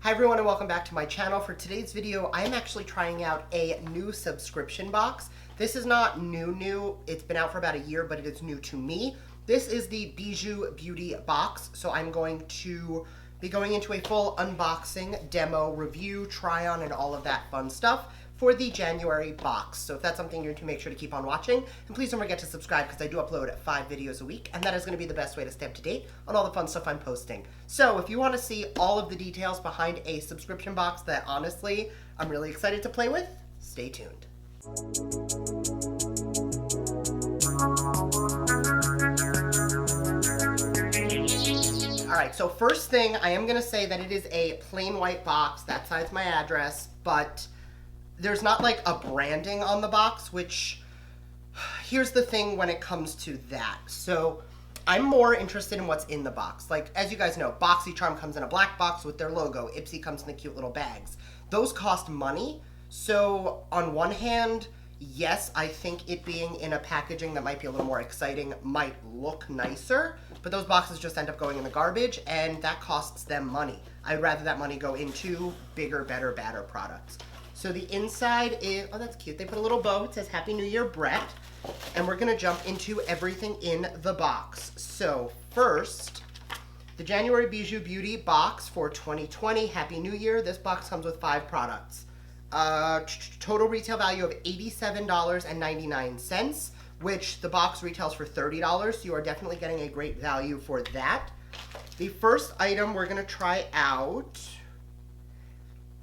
Hi everyone and welcome back to my channel. For today's video, I am actually trying out a new subscription box. This is not new. It's been out for about a year, but it is new to me. This is the Bijou Beauty Box. So I'm going to be going into a full unboxing, demo, review, try on, and all of that fun stuff for the January box. So if that's something you're into, make sure to keep on watching. And please don't forget to subscribe because I do upload 5 videos a week, and that is going to be the best way to stay up to date on all the fun stuff I'm posting. So if you want to see all of the details behind a subscription box that honestly I'm really excited to play with, stay tuned. Alright, so first thing, I am going to say that it is a plain white box. That side's my address, but there's not like a branding on the box, which here's the thing when it comes to that. So I'm more interested in what's in the box. Like, as you guys know, BoxyCharm comes in a black box with their logo. Ipsy comes in the cute little bags. Those cost money. So on one hand, yes, I think it being in a packaging that might be a little more exciting might look nicer, but those boxes just end up going in the garbage, and that costs them money. I'd rather that money go into bigger, better, badder products. So the inside is, oh, that's cute. They put a little bow. It says Happy New Year, Brett. And we're going to jump into everything in the box. So first, the January Bijou Beauty Box for 2020. Happy New Year. This box comes with 5 products. Total retail value of $87.99, which the box retails for $30. So you are definitely getting a great value for that. The first item we're going to try out.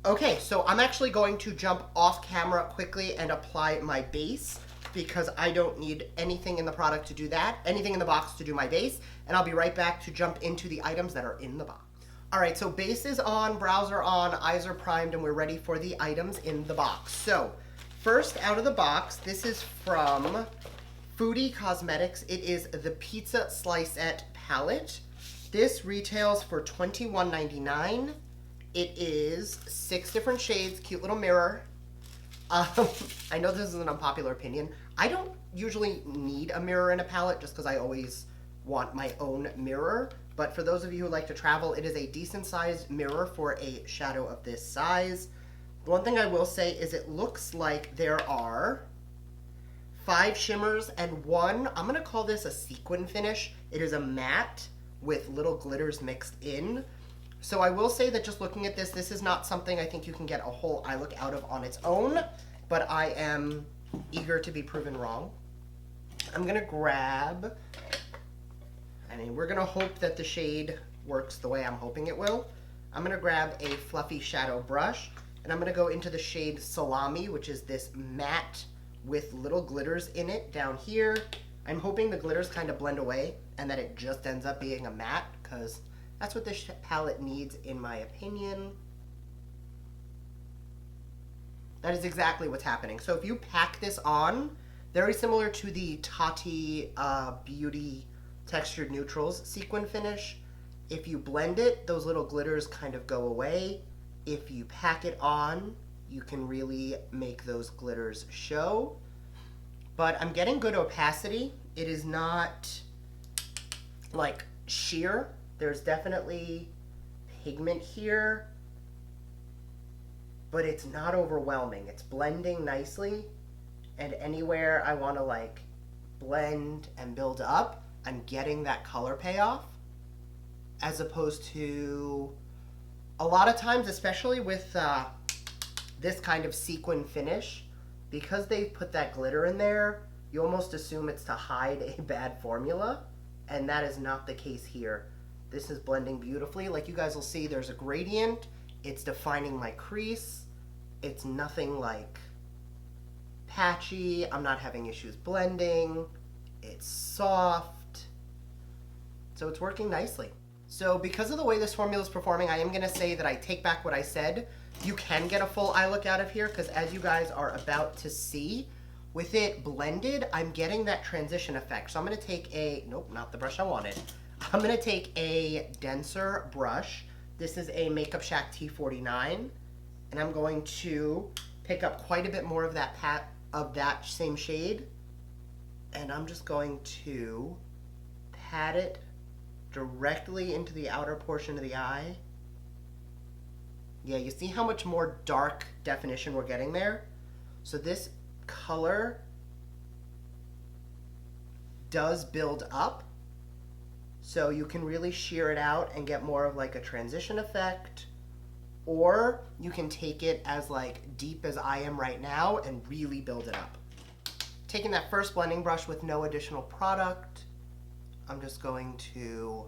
Okay, so I'm actually going to jump off camera quickly and apply my base because I don't need anything in the product to do that, anything in the box to do my base, and I'll be right back to jump into the items that are in the box. All right, so base is on, brows are on, eyes are primed, and we're ready for the items in the box. So first out of the box, this is from Foodie Cosmetics. It is the Pizza Slicette palette. This retails for $21.99. It is 6 different shades, cute little mirror. I know this is an unpopular opinion. I don't usually need a mirror in a palette just because I always want my own mirror. But for those of you who like to travel, it is a decent sized mirror for a shadow of this size. The one thing I will say is it looks like there are 5 shimmers and one, I'm going to call this a sequin finish. It is a matte with little glitters mixed in. So I will say that just looking at this, this is not something I think you can get a whole eye look out of on its own, but I am eager to be proven wrong. I'm going to grab, we're going to hope that the shade works the way I'm hoping it will. I'm going to grab a fluffy shadow brush, and I'm going to go into the shade Salami, which is this matte with little glitters in it down here. I'm hoping the glitters kind of blend away and that it just ends up being a matte, because that's what this palette needs, in my opinion. That is exactly what's happening. So if you pack this on, very similar to the Tati Beauty Textured Neutrals sequin finish, if you blend it, those little glitters kind of go away. If you pack it on, you can really make those glitters show. But I'm getting good opacity. It is not like sheer. There's definitely pigment here, but it's not overwhelming. It's blending nicely, and anywhere I want to like blend and build up, I'm getting that color payoff, as opposed to a lot of times, especially with this kind of sequin finish, because they put that glitter in there, you almost assume it's to hide a bad formula, and that is not the case here. This is blending beautifully. Like you guys will see, there's a gradient. It's defining my crease. It's nothing like patchy. I'm not having issues blending. It's soft. So it's working nicely. So because of the way this formula is performing, I am going to say that I take back what I said. You can get a full eye look out of here because, as you guys are about to see, with it blended, I'm getting that transition effect. So I'm going to take a, nope, not the brush I wanted. I'm going to take a denser brush. This is a Makeup Shack T49, and I'm going to pick up quite a bit more of that same shade, and I'm just going to pat it directly into the outer portion of the eye Yeah, you see how much more dark definition we're getting there? So this color does build up. So you can really sheer it out and get more of like a transition effect. Or you can take it as like deep as I am right now and really build it up. Taking that first blending brush with no additional product, I'm just going to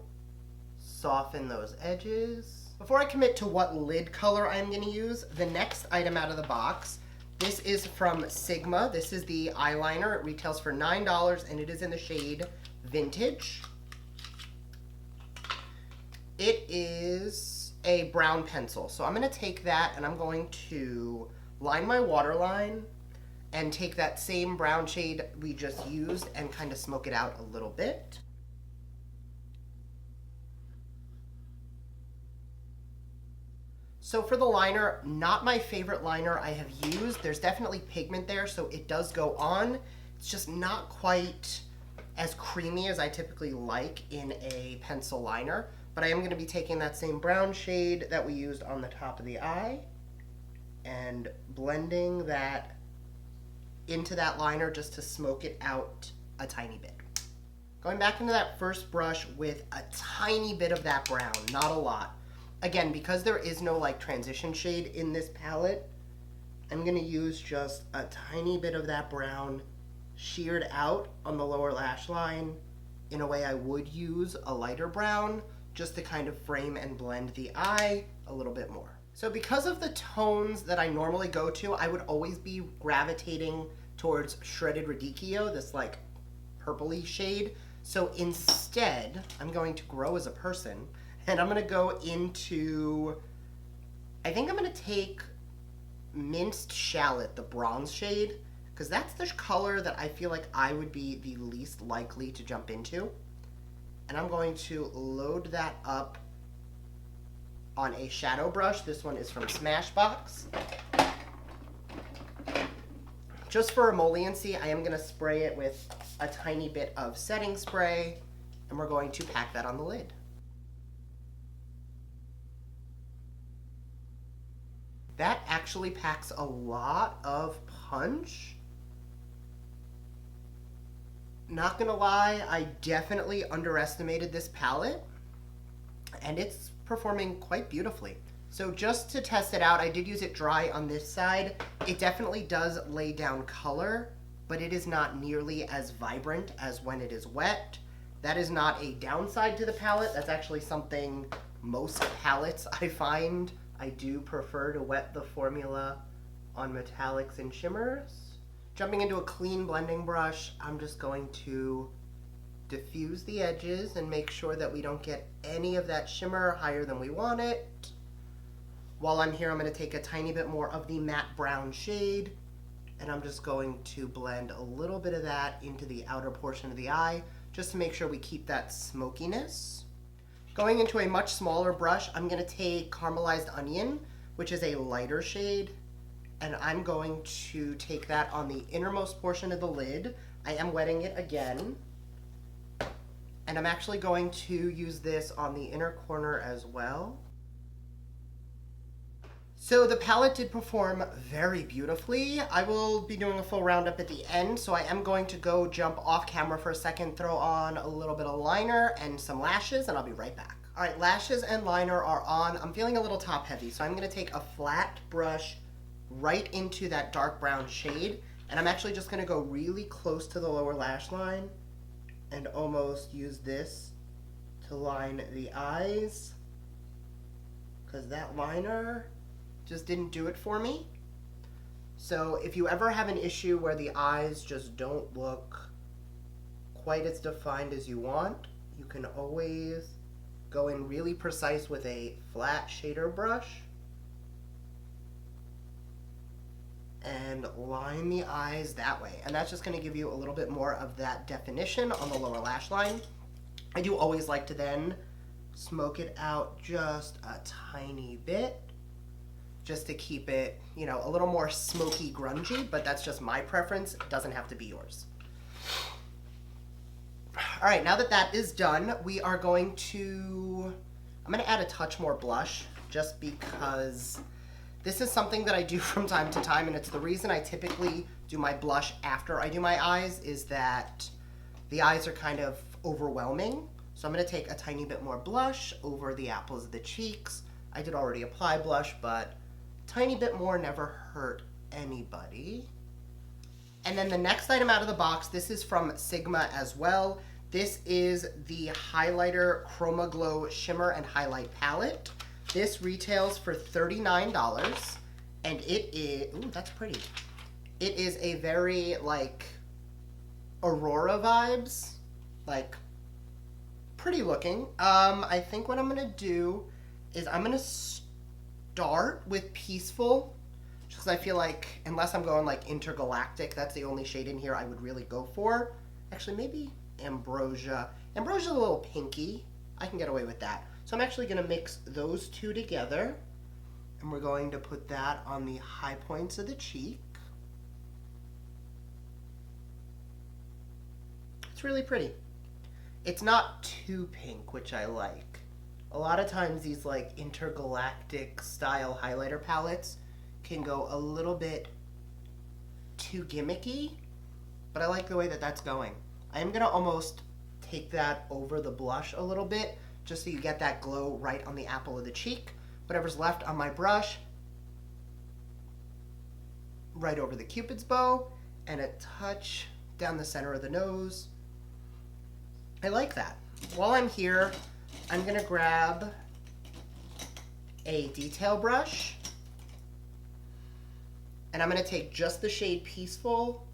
soften those edges. Before I commit to what lid color I'm going to use, the next item out of the box, this is from Sigma. This is the eyeliner. It retails for $9 and it is in the shade Vintage. It is a brown pencil. So I'm going to take that and I'm going to line my waterline and take that same brown shade we just used and kind of smoke it out a little bit. So for the liner, not my favorite liner I have used. There's definitely pigment there, so it does go on. It's just not quite as creamy as I typically like in a pencil liner. But I am going to be taking that same brown shade that we used on the top of the eye and blending that into that liner just to smoke it out a tiny bit. Going back into that first brush with a tiny bit of that brown, not a lot. Again, because there is no like transition shade in this palette, I'm going to use just a tiny bit of that brown sheared out on the lower lash line in a way I would use a lighter brown just to kind of frame and blend the eye a little bit more. So because of the tones that I normally go to, I would always be gravitating towards Shredded Radicchio, this like purpley shade. So instead, I'm going to grow as a person and I'm going to go into, I think I'm going to take Minced Shallot, the bronze shade, because that's the color that I feel like I would be the least likely to jump into. And I'm going to load that up on a shadow brush. This one is from Smashbox. Just for emolliency, I am going to spray it with a tiny bit of setting spray, and we're going to pack that on the lid. That actually packs a lot of punch. Not gonna lie, I definitely underestimated this palette, and it's performing quite beautifully. So just to test it out, I did use it dry on this side. It definitely does lay down color, but it is not nearly as vibrant as when it is wet. That is not a downside to the palette. That's actually something most palettes I find. I do prefer to wet the formula on metallics and shimmers. Jumping into a clean blending brush, I'm just going to diffuse the edges and make sure that we don't get any of that shimmer higher than we want it. While I'm here, I'm going to take a tiny bit more of the matte brown shade, and I'm just going to blend a little bit of that into the outer portion of the eye, just to make sure we keep that smokiness. Going into a much smaller brush, I'm going to take Caramelized Onion, which is a lighter shade, and I'm going to take that on the innermost portion of the lid. I am wetting it again, and I'm actually going to use this on the inner corner as well. So the palette did perform very beautifully. I will be doing a full roundup at the end, so I am going to go jump off camera for a second, throw on a little bit of liner and some lashes, and I'll be right back. All right, lashes and liner are on. I'm feeling a little top heavy, so I'm gonna take a flat brush right into that dark brown shade, and I'm actually just gonna go really close to the lower lash line and almost use this to line the eyes, because that liner just didn't do it for me. So if you ever have an issue where the eyes just don't look quite as defined as you want, you can always go in really precise with a flat shader brush and line the eyes that way. And that's just going to give you a little bit more of that definition on the lower lash line. I do always like to then smoke it out just a tiny bit, just to keep it, you know, a little more smoky, grungy, but that's just my preference. It doesn't have to be yours. All right, now that that is done, we are going to, I'm going to add a touch more blush just because This is something that I do from time to time, and it's the reason I typically do my blush after I do my eyes, is that the eyes are kind of overwhelming. So I'm gonna take a tiny bit more blush over the apples of the cheeks. I did already apply blush, but a tiny bit more never hurt anybody. And then the next item out of the box, this is from Sigma as well. This is the highlighter Chroma Glow Shimmer and Highlight Palette. This retails for $39, and it is, ooh, that's pretty. It is a very, like, Aurora vibes, like, pretty looking. I think what I'm gonna do is I'm gonna start with Peaceful, just because I feel like, unless I'm going like Intergalactic, that's the only shade in here I would really go for. Actually, maybe Ambrosia. Ambrosia's a little pinky. I can get away with that. So I'm actually gonna mix those two together, and we're going to put that on the high points of the cheek. It's really pretty. It's not too pink, which I like. A lot of times these like intergalactic style highlighter palettes can go a little bit too gimmicky, but I like the way that that's going. I am gonna almost take that over the blush a little bit, just so you get that glow right on the apple of the cheek. Whatever's left on my brush, right over the Cupid's bow, and a touch down the center of the nose. I like that. While I'm here, I'm gonna grab a detail brush, and I'm gonna take just the shade Peaceful,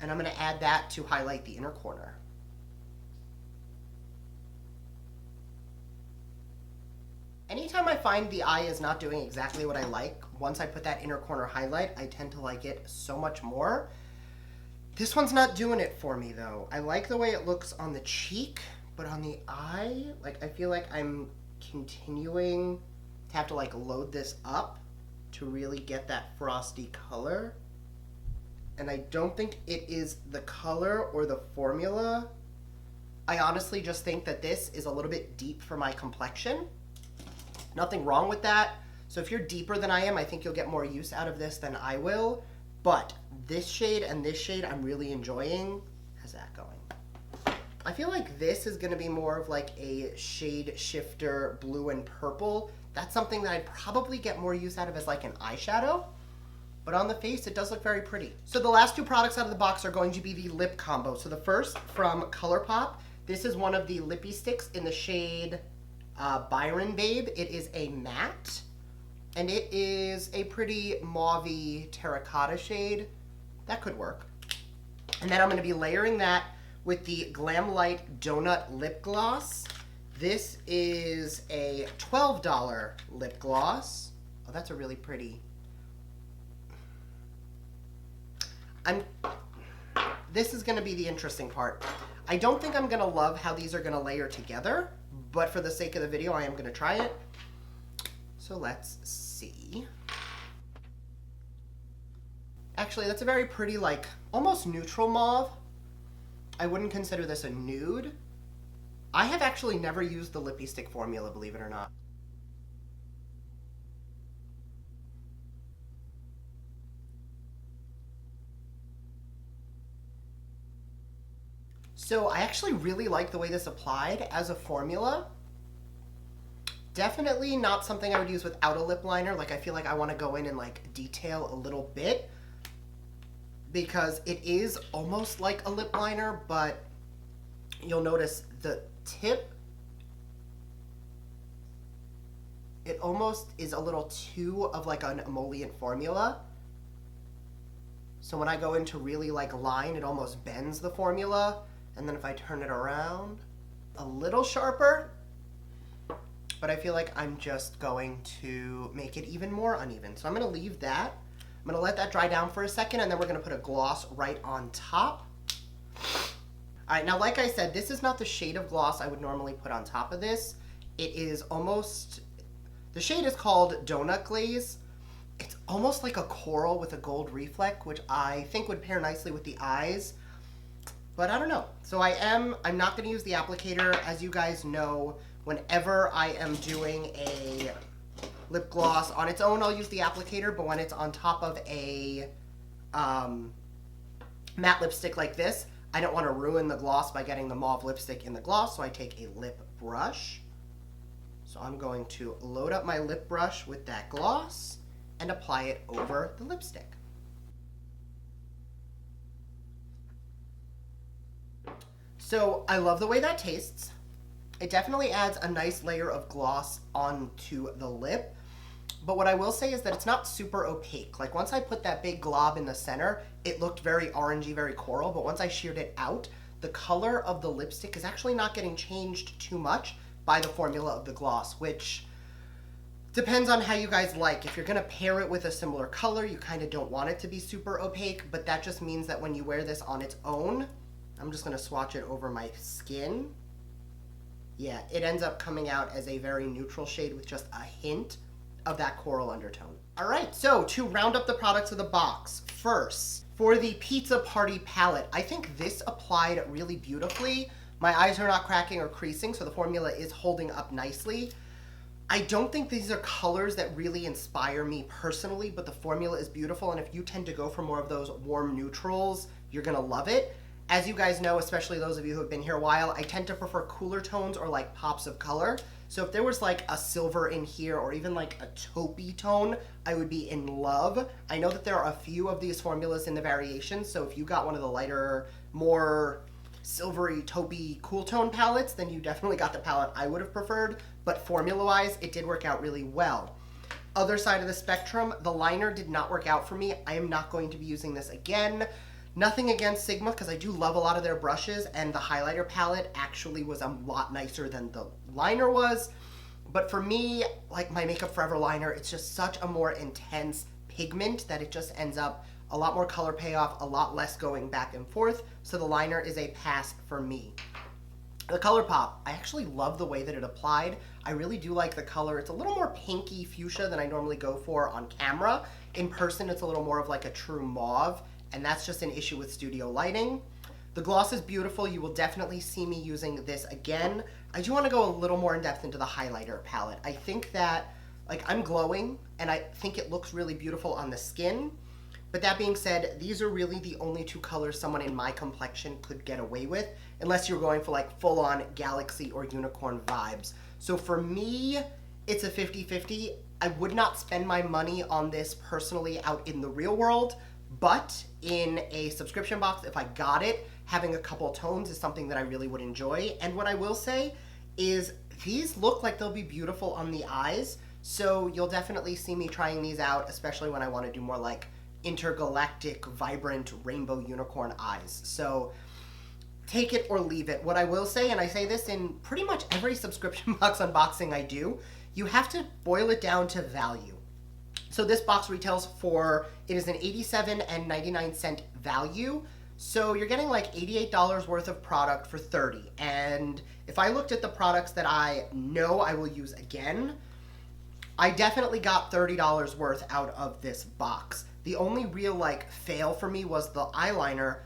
and I'm gonna add that to highlight the inner corner. Anytime I find the eye is not doing exactly what I like, once I put that inner corner highlight, I tend to like it so much more. This one's not doing it for me though. I like the way it looks on the cheek, but on the eye, like I feel like I'm continuing to have to like load this up to really get that frosty color. And I don't think it is the color or the formula. I honestly just think that this is a little bit deep for my complexion. Nothing wrong with that. So if you're deeper than I am, I think you'll get more use out of this than I will. But this shade and this shade I'm really enjoying. How's that going? I feel like this is gonna be more of like a shade shifter blue and purple. That's something that I'd probably get more use out of as like an eyeshadow. But on the face, it does look very pretty. So the last two products out of the box are going to be the lip combo. So the first from ColourPop, this is one of the lippy sticks in the shade Byron Babe. It is a matte, and it is a pretty mauvey terracotta shade. That could work. And then I'm gonna be layering that with the Glam Light Donut Lip Gloss. This is a $12 lip gloss. Oh, that's a really pretty. This is gonna be the interesting part. I don't think I'm gonna love how these are gonna layer together, but for the sake of the video, I am gonna try it. So let's see. Actually, that's a very pretty, like, almost neutral mauve. I wouldn't consider this a nude. I have actually never used the lippy stick formula, believe it or not. So I actually really like the way this applied as a formula. Definitely not something I would use without a lip liner. Like I feel like I want to go in and like detail a little bit because it is almost like a lip liner, but you'll notice the tip, it almost is a little too of like an emollient formula. So when I go in to really like line, it almost bends the formula. And then if I turn it around, a little sharper, but I feel like I'm just going to make it even more uneven. So I'm gonna leave that. I'm gonna let that dry down for a second, and then we're gonna put a gloss right on top. All right, now like I said, this is not the shade of gloss I would normally put on top of this. It is almost, the shade is called Donut Glaze. It's almost like a coral with a gold reflect, which I think would pair nicely with the eyes. But I don't know. So I'm not going to use the applicator. As you guys know, whenever I am doing a lip gloss. On its own, I'll use the applicator, but when it's on top of a matte lipstick like this, I don't want to ruin the gloss by getting the mauve lipstick in the gloss, so I take a lip brush. So I'm going to load up my lip brush with that gloss and apply it over the lipstick. So I love the way that tastes. It definitely adds a nice layer of gloss onto the lip. But what I will say is that it's not super opaque. Like once I put that big glob in the center, it looked very orangey, very coral. But once I sheared it out, the color of the lipstick is actually not getting changed too much by the formula of the gloss, which depends on how you guys like. If you're gonna pair it with a similar color, you kind of don't want it to be super opaque, but that just means that when you wear this on its own, I'm just gonna swatch it over my skin. Yeah, it ends up coming out as a very neutral shade with just a hint of that coral undertone. All right, so to round up the products of the box, first, for the Pizza Party palette, I think this applied really beautifully. My eyes are not cracking or creasing, so the formula is holding up nicely. I don't think these are colors that really inspire me personally, but the formula is beautiful, and if you tend to go for more of those warm neutrals, you're gonna love it. As you guys know, especially those of you who have been here a while, I tend to prefer cooler tones or like pops of color. So if there was like a silver in here or even like a taupey tone, I would be in love. I know that there are a few of these formulas in the variations, so if you got one of the lighter, more silvery, taupey, cool tone palettes, then you definitely got the palette I would have preferred, but formula-wise, it did work out really well. Other side of the spectrum, the liner did not work out for me. I am not going to be using this again. Nothing against Sigma, because I do love a lot of their brushes, and the highlighter palette actually was a lot nicer than the liner was. But for me, like my Makeup Forever liner, it's just such a more intense pigment that it just ends up a lot more color payoff, a lot less going back and forth. So the liner is a pass for me. The ColourPop, I actually love the way that it applied. I really do like the color. It's a little more pinky fuchsia than I normally go for on camera. In person, it's a little more of like a true mauve, and that's just an issue with studio lighting. The gloss is beautiful. You will definitely see me using this again. I do want to go a little more in depth into the highlighter palette. I think that, like, I'm glowing, and I think it looks really beautiful on the skin. But that being said, these are really the only two colors someone in my complexion could get away with, unless you're going for like full-on galaxy or unicorn vibes. So for me, it's a 50-50. I would not spend my money on this personally out in the real world, but in a subscription box, if I got it, having a couple tones is something that I really would enjoy. And what I will say is these look like they'll be beautiful on the eyes, so you'll definitely see me trying these out, especially when I want to do more like intergalactic, vibrant, rainbow unicorn eyes. So take it or leave it. What I will say, and I say this in pretty much every subscription box unboxing I do, you have to boil it down to value. So this box retails for, it is an $87.99 value. So you're getting like $88 worth of product for $30. And if I looked at the products that I know I will use again, I definitely got $30 worth out of this box. The only real like fail for me was the eyeliner,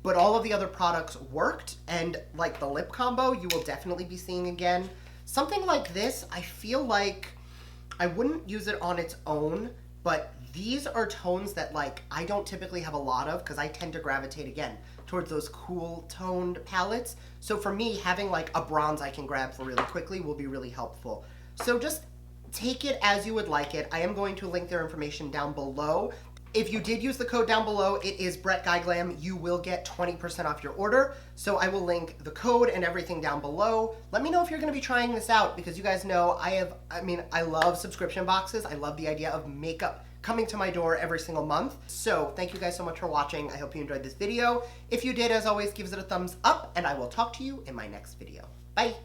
but all of the other products worked, and like the lip combo, you will definitely be seeing again. Something like this, I feel like I wouldn't use it on its own, but these are tones that like I don't typically have a lot of because I tend to gravitate again towards those cool toned palettes. So for me, having like a bronze I can grab for really quickly will be really helpful. So just take it as you would like it. I am going to link their information down below. If you did use the code down below, it is BrettGuyGlam. You will get 20% off your order. So I will link the code and everything down below. Let me know if you're gonna be trying this out, because you guys know I love subscription boxes. I love the idea of makeup coming to my door every single month. So thank you guys so much for watching. I hope you enjoyed this video. If you did, as always, give it a thumbs up, and I will talk to you in my next video. Bye.